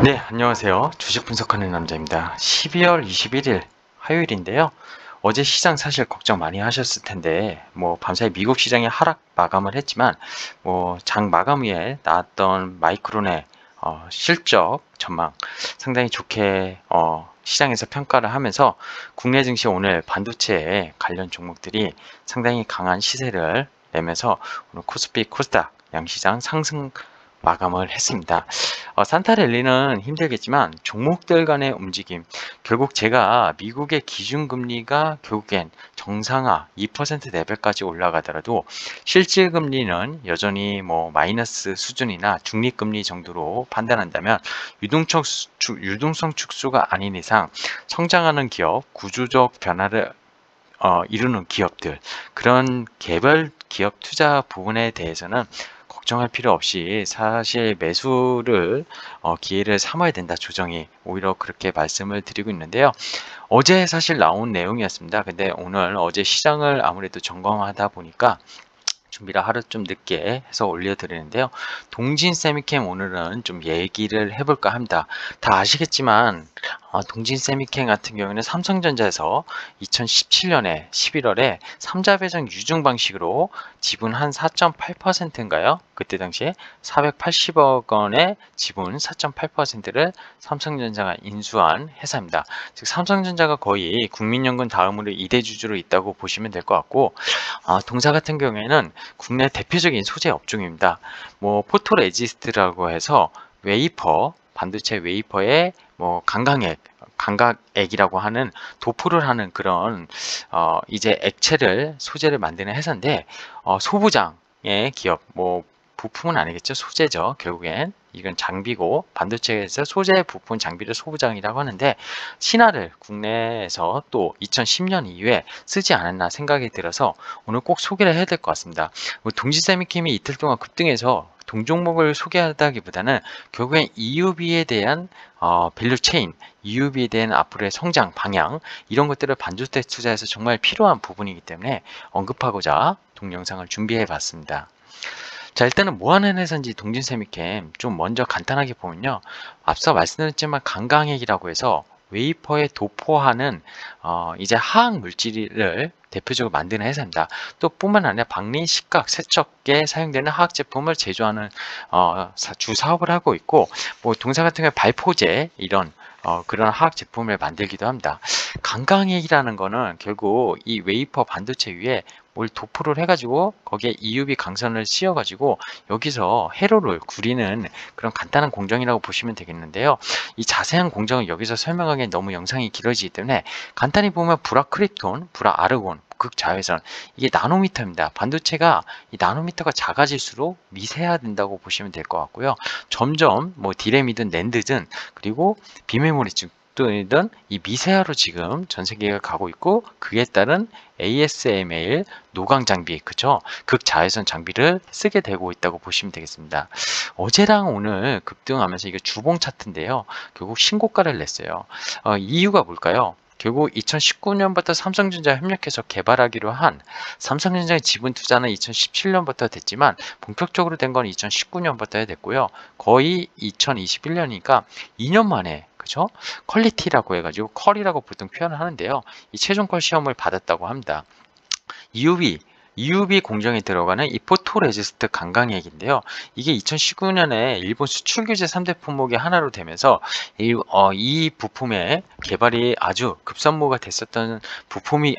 네, 안녕하세요. 주식 분석하는 남자입니다. 12월 21일 화요일인데요. 어제 시장 사실 걱정 많이 하셨을 텐데, 밤사이 미국 시장이 하락 마감을 했지만, 장 마감 후에 나왔던 마이크론의 실적 전망 상당히 좋게 시장에서 평가를 하면서 국내 증시 오늘 반도체 관련 종목들이 상당히 강한 시세를 내면서 오늘 코스피, 코스닥 양시장 상승 마감을 했습니다. 산타랠리는 힘들겠지만 종목들 간의 움직임, 결국 제가 미국의 기준금리가 결국엔 정상화 2% 레벨까지 올라가더라도 실질금리는 여전히 마이너스 수준이나 중립금리 정도로 판단한다면 유동성 축소가 아닌 이상 성장하는 기업, 구조적 변화를 이루는 기업들, 그런 개별 기업 투자 부분에 대해서는 걱정할 필요 없이 사실 매수를 기회를 삼아야 된다, 조정이. 오히려 그렇게 말씀을 드리고 있는데요. 어제 사실 나온 내용이었습니다. 근데 오늘 어제 시장을 아무래도 점검하다 보니까 준비를 하루 좀 늦게 해서 올려드리는데요. 동진 세미캠 오늘은 좀 얘기를 해볼까 합니다. 다 아시겠지만 동진 세미캠 같은 경우에는 삼성전자에서 2017년에 11월에 3자 배정 유증 방식으로 지분 한 4.8%인가요? 그때 당시에 480억 원의 지분 4.8%를 삼성전자가 인수한 회사입니다. 즉 삼성전자가 거의 국민연금 다음으로 2대 주주로 있다고 보시면 될 것 같고, 동사 같은 경우에는 국내 대표적인 소재 업종입니다. 포토레지스트라고 해서 웨이퍼, 반도체 웨이퍼에 감각액이라고 하는 도포를 하는 그런 이제 액체를 소재를 만드는 회사인데, 소부장의 기업, 부품은 아니겠죠, 소재죠. 결국엔 이건 장비고, 반도체에서 소재 부품 장비를 소부장이라고 하는데, 신화를 국내에서 또 2010년 이후에 쓰지 않았나 생각이 들어서 오늘 꼭 소개를 해야 될 것 같습니다. 동지세미캠이 이틀 동안 급등해서 동종목을 소개하다기보다는 결국엔 EUV에 대한 밸류 체인, EUV에 대한 앞으로의 성장 방향, 이런 것들을 반도체 투자에서 정말 필요한 부분이기 때문에 언급하고자 동영상을 준비해 봤습니다. 자, 일단은 뭐 하는 회사인지 동진세미캠 좀 먼저 간단하게 보면요. 앞서 말씀드렸지만 강강액이라고 해서 웨이퍼에 도포하는 이제 화학 물질을 대표적으로 만드는 회사입니다. 또 뿐만 아니라 박리, 식각, 세척에 사용되는 화학 제품을 제조하는 주 사업을 하고 있고, 동사 같은 경우 발포제 이런 그런 화학 제품을 만들기도 합니다. 강강액이라는 거는 결국 이 웨이퍼 반도체 위에 뭘 도포를 해가지고 거기에 EUV 강선을 씌워가지고 여기서 회로를 구리는 그런 간단한 공정이라고 보시면 되겠는데요. 이 자세한 공정을 여기서 설명하기엔 너무 영상이 길어지기 때문에 간단히 보면 불화크립톤, 불화아르곤, 극자외선, 이게 나노미터입니다. 반도체가 이 나노미터가 작아질수록 미세화된다고 보시면 될 것 같고요. 점점 디램이든 낸드든 그리고 비메모리쯤 이든 이 미세화로 지금 전 세계가 가고 있고, 그에 따른 ASML 노광 장비, 그쵸? 극자외선 장비를 쓰게 되고 있다고 보시면 되겠습니다. 어제랑 오늘 급등하면서 이게 주봉 차트인데요. 결국 신고가를 냈어요. 이유가 뭘까요? 결국 2019년부터 삼성전자 협력해서 개발하기로 한, 삼성전자의 지분 투자는 2017년부터 됐지만 본격적으로 된 건 2019년부터 됐고요. 거의 2021년이니까 2년 만에, 그죠? 퀄리티라고 해가지고 컬이라고 보통 표현을 하는데요. 이 최종 컬 시험을 받았다고 합니다. EUV 공정에 들어가는 이 포토레지스트 강강액인데요. 이게 2019년에 일본 수출 규제 3대 품목의 하나로 되면서 이 부품의 개발이 아주 급선무가 됐었던 부품이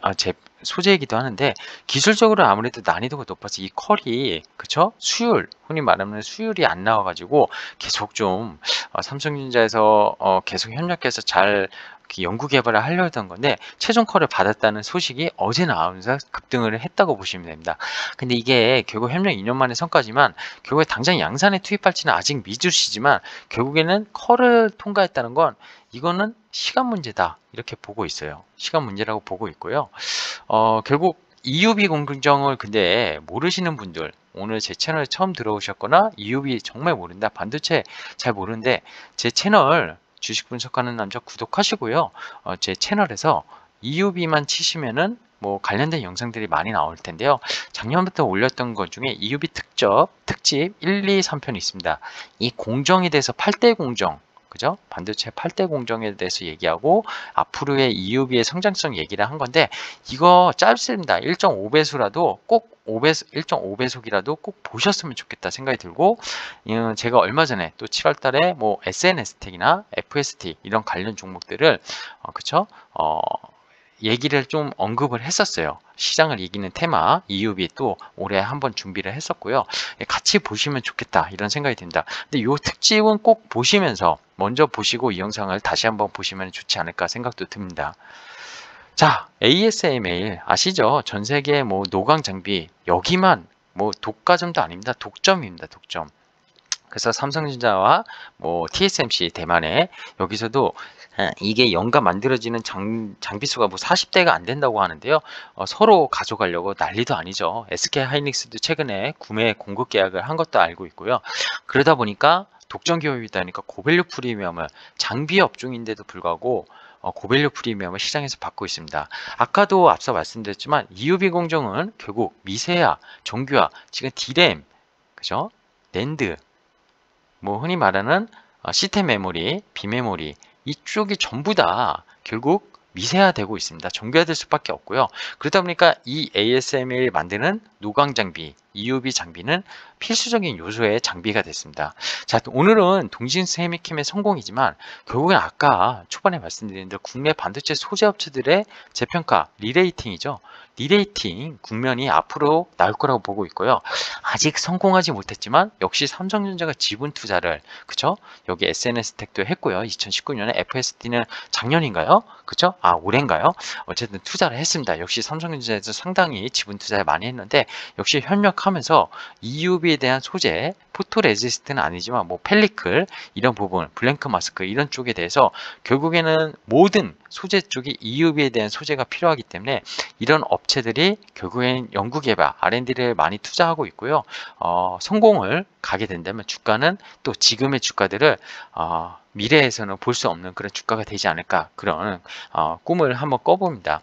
소재이기도 하는데, 기술적으로 아무래도 난이도가 높아서 이 컬이, 그쵸? 수율, 흔히 말하는 수율이 안 나와가지고 계속 좀 삼성전자에서 계속 협력해서 잘 연구 개발을 하려 했던 건데, 최종 컬을 받았다는 소식이 어제 나오면서 급등을 했다고 보시면 됩니다. 근데 이게 결국 협력 2년 만의 성과지만 결국에 당장 양산에 투입할지는 아직 미주시지만, 결국에는 컬을 통과했다는 건 이거는 시간 문제다, 이렇게 보고 있어요. 시간 문제라고 보고 있고요. 결국 EUV 공정을 근데 모르시는 분들, 오늘 제 채널에 처음 들어오셨거나 EUV 정말 모른다, 반도체 잘 모르는데, 제 채널 주식 분석하는 남자 구독하시고요. 제 채널에서 EUV만 치시면은 관련된 영상들이 많이 나올 텐데요. 작년부터 올렸던 것 중에 EUV 특집 1, 2, 3편이 있습니다. 이 공정에 대해서 8대 공정, 그죠? 반도체 8대 공정에 대해서 얘기하고 앞으로의 EUV의 성장성 얘기를 한 건데 이거 짧습니다. 1.5배수라도 꼭 1.5배속이라도 꼭 보셨으면 좋겠다 생각이 들고 제가 얼마 전에 또 7월 달에 뭐 SNS텍이나 FST 이런 관련 종목들을 그쵸? 얘기를 좀 언급을 했었어요. 시장을 이기는 테마 EUV 또 올해 한번 준비를 했었고요. 같이 보시면 좋겠다 이런 생각이 듭니다. 근데 이 특집은 꼭 보시면서 먼저 보시고 이 영상을 다시 한번 보시면 좋지 않을까 생각도 듭니다. 자, ASML 아시죠? 전 세계 뭐 노광 장비 여기만 뭐 독과점도 아닙니다. 독점입니다. 독점. 그래서 삼성전자와 뭐 TSMC 대만에 여기서도 이게 연간 만들어지는 장비수가 뭐 40대가 안 된다고 하는데요. 서로 가져가려고 난리도 아니죠. SK 하이닉스도 최근에 구매 공급 계약을 한 것도 알고 있고요. 그러다 보니까 독점 기업이다 보니까 고밸류 프리미엄을 장비 업종인데도 불구하고 고밸류 프리미엄을 시장에서 받고 있습니다. 아까도 앞서 말씀드렸지만 EUV 공정은 결국 미세화, 정규화, 지금 D램, 그죠? 낸드, 뭐 흔히 말하는 시스템 메모리, 비메모리 이쪽이 전부 다 결국 미세화되고 있습니다. 정교화될 수밖에 없고요. 그러다 보니까 이 ASML 만드는 노광 장비, EUV 장비는 필수적인 요소의 장비가 됐습니다. 자, 오늘은 동신 세미캠의 성공이지만 결국엔 아까 초반에 말씀드린 대로 국내 반도체 소재 업체들의 재평가, 리레이팅이죠. 리레이팅 국면이 앞으로 나올 거라고 보고 있고요. 아직 성공하지 못했지만 역시 삼성전자가 지분 투자를 그쵸? 여기 SNS텍도 했고요. 2019년에 FST는 작년인가요? 그쵸? 아 올해인가요? 어쨌든 투자를 했습니다. 역시 삼성전자에서 상당히 지분 투자를 많이 했는데 역시 현역하면서 EUV에 대한 소재 포토레지스트는 아니지만 뭐 펠리클 이런 부분 블랭크 마스크 이런 쪽에 대해서 결국에는 모든 소재 쪽이 EUV에 대한 소재가 필요하기 때문에 이런 업체들이 결국엔 연구개발 R&D를 많이 투자하고 있고요. 성공을 가게 된다면 주가는 또 지금의 주가들을 미래에서는 볼 수 없는 그런 주가가 되지 않을까 그런 꿈을 한번 꿔봅니다.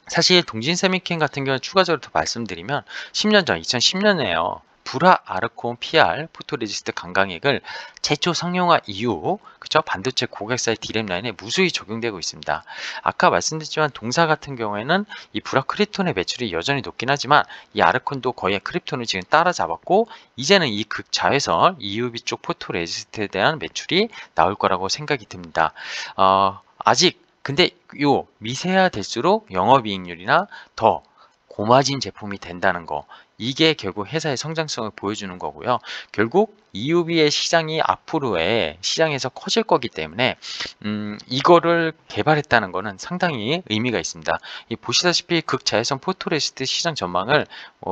사실 동진세미캠 같은 경우 추가적으로 더 말씀드리면 10년 전 2010년에요. 불화 아르콘 PR 포토레지스트 강강액을 최초 상용화 이후 그쵸? 반도체 고객사의 D램 라인에 무수히 적용되고 있습니다. 아까 말씀드렸지만 동사 같은 경우에는 이 불화 크립톤의 매출이 여전히 높긴 하지만 이 아르콘도 거의 크립톤을 지금 따라잡았고 이제는 이 극자외선 EUV 쪽 포토레지스트에 대한 매출이 나올 거라고 생각이 듭니다. 아직 근데 요 미세화 될수록 영업이익률이나 더 고마진 제품이 된다는 거 이게 결국 회사의 성장성을 보여주는 거고요. 결국 EUV의 시장이 앞으로의 시장에서 커질 거기 때문에 이거를 개발했다는 거는 상당히 의미가 있습니다. 보시다시피 극자외선 포토레시스트 시장 전망을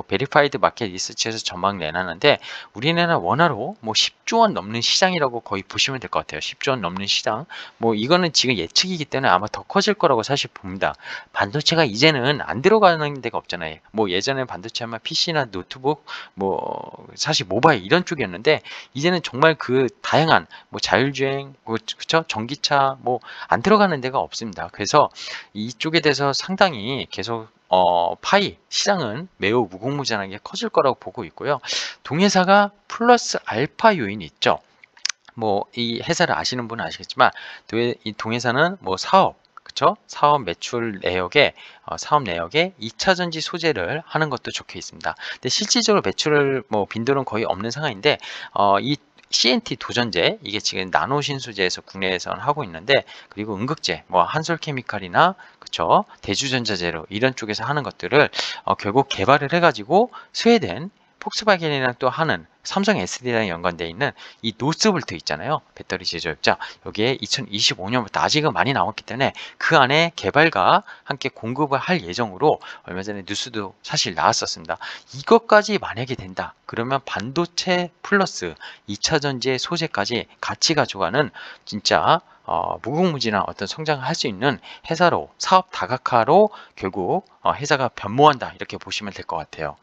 베리파이드 마켓 리서치에서 전망 내놨는데 우리나라 원화로 뭐 10조 원 넘는 시장이라고 거의 보시면 될 것 같아요. 10조 원 넘는 시장. 뭐 이거는 지금 예측이기 때문에 아마 더 커질 거라고 사실 봅니다. 반도체가 이제는 안 들어가는 데가 없잖아요. 뭐 예전에 반도체 하면 PC나 노트북, 뭐 사실 모바일 이런 쪽이었는데 이제는 정말 그 다양한 뭐 자율주행, 뭐 그쵸? 전기차 뭐 안 들어가는 데가 없습니다. 그래서 이쪽에 대해서 상당히 계속 파이 시장은 매우 무궁무진하게 커질 거라고 보고 있고요. 동회사가 플러스 알파 요인이 있죠. 뭐 이 회사를 아시는 분은 아시겠지만 이 동회사는 뭐 사업 그쵸? 사업 매출 내역에 사업 내역에 2차 전지 소재를 하는 것도 적혀 있습니다. 근데 실질적으로 매출을 뭐 빈도는 거의 없는 상황인데 이 CNT 도전제 이게 지금 나노 신소재에서 국내에서는 하고 있는데 그리고 응급제 뭐 한솔케미칼이나 그쵸 대주전자재로 이런 쪽에서 하는 것들을 결국 개발을 해가지고 스웨덴 폭스바겐이랑 또 하는 삼성 SD랑 연관되어 있는 이 노스볼트 있잖아요. 배터리 제조업자. 여기에 2025년부터 아직은 많이 남았기 때문에 그 안에 개발과 함께 공급을 할 예정으로 얼마 전에 뉴스도 사실 나왔었습니다. 이것까지 만약에 된다. 그러면 반도체 플러스 2차 전지의 소재까지 같이 가져가는 진짜 무궁무진한 어떤 성장을 할 수 있는 회사로 사업 다각화로 결국 회사가 변모한다 이렇게 보시면 될 것 같아요.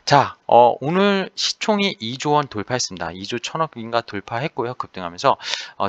자, 오늘 시총이 2조 원 돌파했습니다. 2조 1,000억인가 돌파했고요. 급등하면서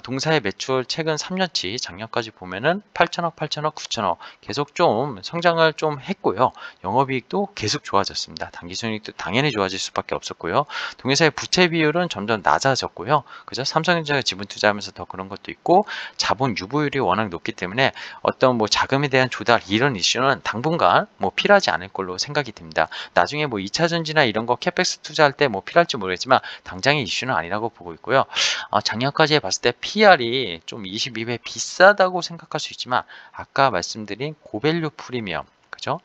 동사의 매출 최근 3년치 작년까지 보면은 8천억, 8천억, 9천억 계속 좀 성장을 좀 했고요. 영업이익도 계속 좋아졌습니다. 당기순이익도 당연히 좋아질 수밖에 없었고요. 동사의 부채 비율은 점점 낮아졌고요. 그죠? 삼성전자가 지분 투자하면서 더 그런 것도 있고 자본 유보율이 워낙 높기 때문에 어떤 뭐 자금에 대한 조달 이런 이슈는 당분간 뭐 필요하지 않을 걸로 생각이 듭니다. 나중에 뭐 2차 전지나 이런 거 캐펙스 투자할 때 뭐 필요할지 모르겠지만 당장의 이슈는 아니라고 보고 있고요. 작년까지 봤을 때 PR이 좀 22배 비싸다고 생각할 수 있지만 아까 말씀드린 고밸류 프리미엄, 그죠?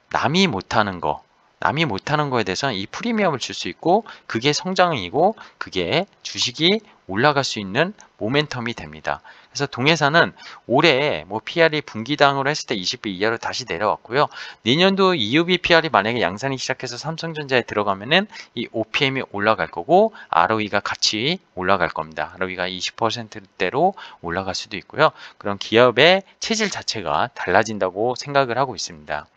남이 못하는 거, 남이 못하는 거에 대해서는 이 프리미엄을 줄 수 있고 그게 성장이고 그게 주식이 올라갈 수 있는 모멘텀이 됩니다. 그래서 동해사는 올해 뭐 PR이 분기당으로 했을 때 20배 이하로 다시 내려왔고요. 내년도 EUV PR이 만약에 양산이 시작해서 삼성전자에 들어가면은 이 OPM이 올라갈 거고 ROE가 같이 올라갈 겁니다. ROE가 20%대로 올라갈 수도 있고요. 그런 기업의 체질 자체가 달라진다고 생각을 하고 있습니다.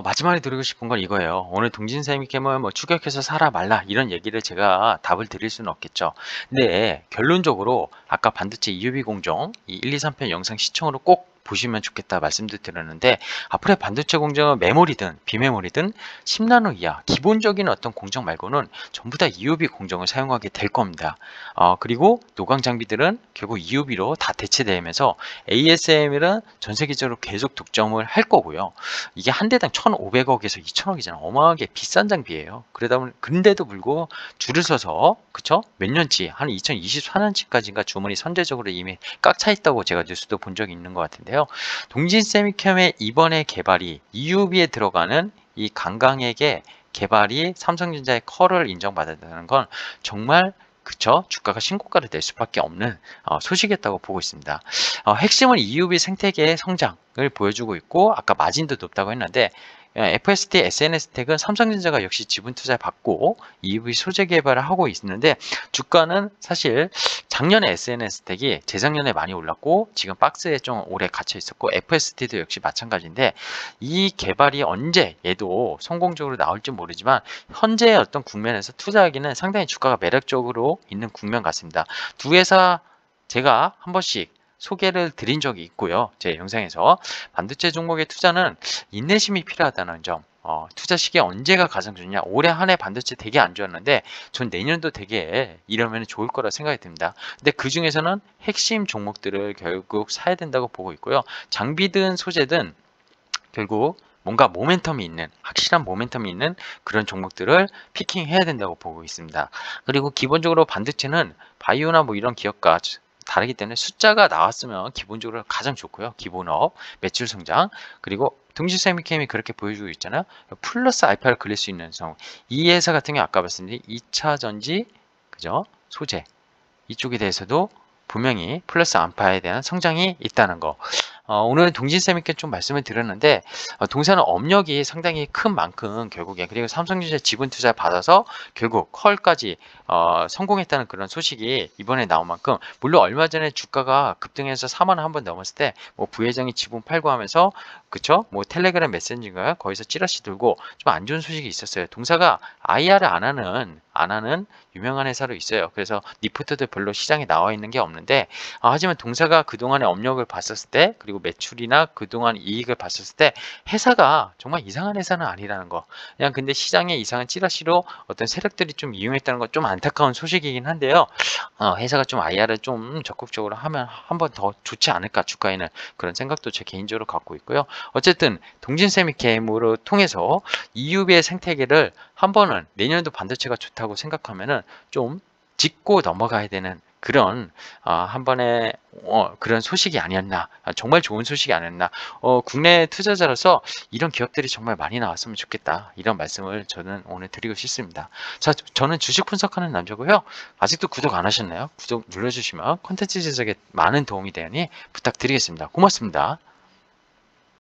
마지막에 드리고 싶은 건 이거예요. 오늘 동진세미캠을 뭐 추격해서 사라 말라 이런 얘기를 제가 답을 드릴 수는 없겠죠. 근데 결론적으로 아까 반도체 EUV 공정 이 1, 2, 3편 영상 시청으로 꼭 보시면 좋겠다 말씀도 드렸는데 앞으로의 반도체 공정은 메모리든 비메모리든 10나노 이하 기본적인 어떤 공정 말고는 전부 다 EUV 공정을 사용하게 될 겁니다. 그리고 노광 장비들은 결국 EUV로 다 대체되면서 ASML은 전 세계적으로 계속 독점을 할 거고요. 이게 한 대당 1,500억에서 2,000억이잖아. 어마어마하게 비싼 장비예요. 그러다 보니 근데도 불구하고 줄을 서서 그쵸? 몇 년치 한 2024년치까지인가 주문이 선제적으로 이미 꽉 차 있다고 제가 뉴스도 본 적이 있는 것 같은데요. 동진세미캠의 이번에 개발이 EUV에 들어가는 이 강강액의 개발이 삼성전자의 컬을 인정받았다는 건 정말 그쵸? 주가가 신고가를 낼 수밖에 없는 소식이었다고 보고 있습니다. 핵심은 EUV 생태계의 성장을 보여주고 있고 아까 마진도 높다고 했는데 FST, SNS텍은 삼성전자가 역시 지분 투자를 받고 EUV 소재 개발을 하고 있는데 주가는 사실 작년에 SNS텍이 재작년에 많이 올랐고 지금 박스에 좀 오래 갇혀 있었고 FST도 역시 마찬가지인데 이 개발이 언제 얘도 성공적으로 나올지 모르지만 현재의 어떤 국면에서 투자하기는 상당히 주가가 매력적으로 있는 국면 같습니다. 두 회사 제가 한 번씩 소개를 드린 적이 있고요. 제 영상에서 반도체 종목의 투자는 인내심이 필요하다는 점. 투자 시기에 언제가 가장 좋냐? 올해 한 해 반도체 되게 안 좋았는데 전 내년도 되게 이러면 좋을 거라 생각이 듭니다. 근데 그 중에서는 핵심 종목들을 결국 사야 된다고 보고 있고요. 장비든 소재든 결국 뭔가 모멘텀이 있는 확실한 모멘텀이 있는 그런 종목들을 피킹해야 된다고 보고 있습니다. 그리고 기본적으로 반도체는 바이오나 뭐 이런 기업과 다르기 때문에 숫자가 나왔으면 기본적으로 가장 좋고요. 기본업, 매출 성장, 그리고 동시세미캠이 그렇게 보여주고 있잖아요. 플러스 알파를 그릴 수 있는 성. 이 회사 같은 경우 아까 말씀드린 2차 전지, 그죠? 소재 이쪽에 대해서도 분명히 플러스 알파에 대한 성장이 있다는 거. 오늘 동진쌤께 좀 말씀을 드렸는데 동사는 업력이 상당히 큰 만큼 결국에 그리고 삼성전자 지분 투자 받아서 결국 컬까지 성공했다는 그런 소식이 이번에 나온 만큼 물론 얼마 전에 주가가 급등해서 4만 원 한번 넘었을 때 뭐 부회장이 지분 팔고 하면서 그쵸? 뭐 텔레그램 메신저인가 거기서 찌라시 들고 좀 안 좋은 소식이 있었어요. 동사가 IR을 안 하는 유명한 회사로 있어요. 그래서 리포트도 별로 시장에 나와 있는 게 없는데 하지만 동사가 그동안의 업력을 봤었을 때 그리고 매출이나 그동안 이익을 봤었을 때 회사가 정말 이상한 회사는 아니라는 거. 그냥 근데 시장에 이상한 찌라시로 어떤 세력들이 좀 이용했다는 건 좀 안타까운 소식이긴 한데요. 회사가 좀 IR을 좀 적극적으로 하면 한 번 더 좋지 않을까 주가에는 그런 생각도 제 개인적으로 갖고 있고요. 어쨌든 동진세미캠으로 통해서 EUV의 생태계를 한 번은 내년도 반도체가 좋다고 생각하면은 좀 짚고 넘어가야 되는 그런 한 번의 그런 소식이 아니었나 정말 좋은 소식이 아니었나 국내 투자자로서 이런 기업들이 정말 많이 나왔으면 좋겠다 이런 말씀을 저는 오늘 드리고 싶습니다. 자, 저는 주식 분석하는 남자고요. 아직도 구독 안 하셨나요? 구독 눌러주시면 콘텐츠 제작에 많은 도움이 되니 부탁드리겠습니다. 고맙습니다.